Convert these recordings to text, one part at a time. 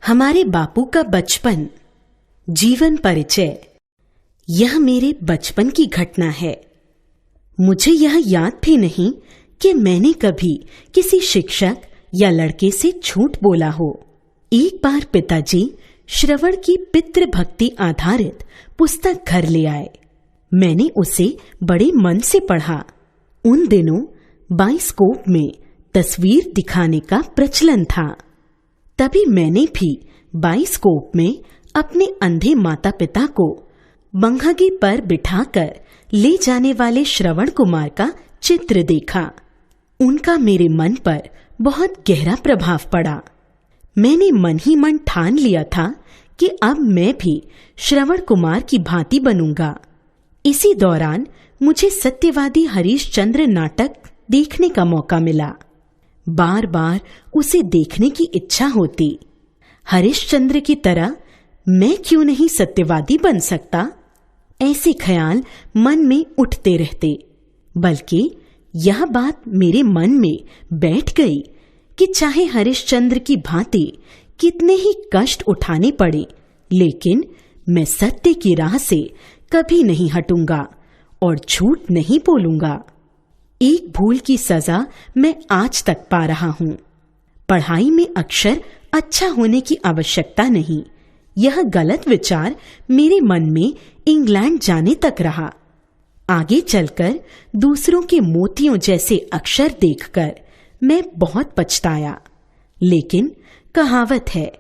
हमारे बापू का बचपन, जीवन परिचय। यह मेरे बचपन की घटना है। मुझे यह याद भी नहीं कि मैंने कभी किसी शिक्षक या लड़के से झूठ बोला हो। एक बार पिताजी श्रवण की पितृभक्ति आधारित पुस्तक घर ले आए। मैंने उसे बड़े मन से पढ़ा। उन दिनों बाइस्कोप में तस्वीर दिखाने का प्रचलन था। तभी मैंने भी बाइस्कोप में अपने अंधे माता पिता को बंघगी पर बिठाकर ले जाने वाले श्रवण कुमार का चित्र देखा। उनका मेरे मन पर बहुत गहरा प्रभाव पड़ा। मैंने मन ही मन ठान लिया था कि अब मैं भी श्रवण कुमार की भांति बनूंगा। इसी दौरान मुझे सत्यवादी हरीशचंद्र नाटक देखने का मौका मिला। बार बार उसे देखने की इच्छा होती। हरीशचंद्र की तरह मैं क्यों नहीं सत्यवादी बन सकता, ऐसे ख्याल मन में उठते रहते। बल्कि यह बात मेरे मन में बैठ गई कि चाहे हरीशचंद्र की भांति कितने ही कष्ट उठाने पड़े, लेकिन मैं सत्य की राह से कभी नहीं हटूंगा और झूठ नहीं बोलूंगा। एक भूल की सजा मैं आज तक पा रहा हूं। पढ़ाई में अक्षर अच्छा होने की आवश्यकता नहीं, यह गलत विचार मेरे मन में इंग्लैंड जाने तक रहा। आगे चलकर दूसरों के मोतियों जैसे अक्षर देखकर मैं बहुत पछताया। लेकिन कहावत है,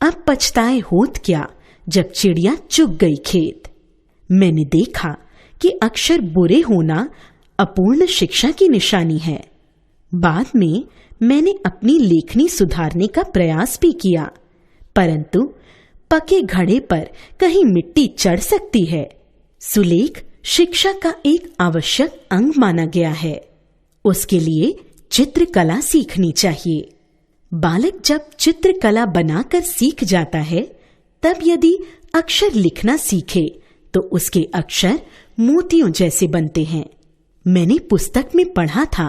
अब पछताए होत क्या जब चिड़िया चुग गई खेत। मैंने देखा कि अक्षर बुरे होना अपूर्ण शिक्षा की निशानी है। बाद में मैंने अपनी लेखनी सुधारने का प्रयास भी किया, परंतु पके घड़े पर कहीं मिट्टी चढ़ सकती है। सुलेख शिक्षा का एक आवश्यक अंग माना गया है। उसके लिए चित्रकला सीखनी चाहिए। बालक जब चित्रकला बनाकर सीख जाता है, तब यदि अक्षर लिखना सीखे तो उसके अक्षर मोतियों जैसे बनते हैं। मैंने पुस्तक में पढ़ा था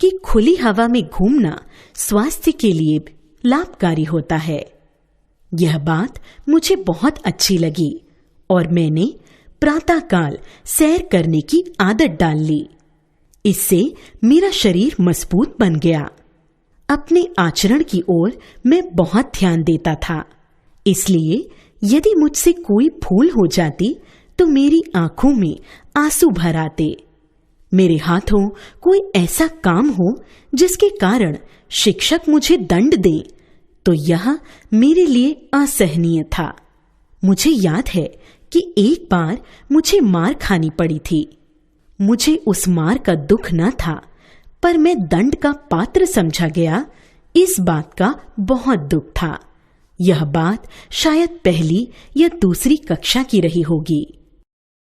कि खुली हवा में घूमना स्वास्थ्य के लिए लाभकारी होता है। यह बात मुझे बहुत अच्छी लगी और मैंने प्रातःकाल सैर करने की आदत डाल ली। इससे मेरा शरीर मजबूत बन गया। अपने आचरण की ओर मैं बहुत ध्यान देता था, इसलिए यदि मुझसे कोई भूल हो जाती तो मेरी आंखों में आंसू भर आते। मेरे हाथों कोई ऐसा काम हो जिसके कारण शिक्षक मुझे दंड दे, तो यह मेरे लिए असहनीय था। मुझे याद है कि एक बार मुझे मार खानी पड़ी थी। मुझे उस मार का दुख न था, पर मैं दंड का पात्र समझा गया, इस बात का बहुत दुख था। यह बात शायद पहली या दूसरी कक्षा की रही होगी।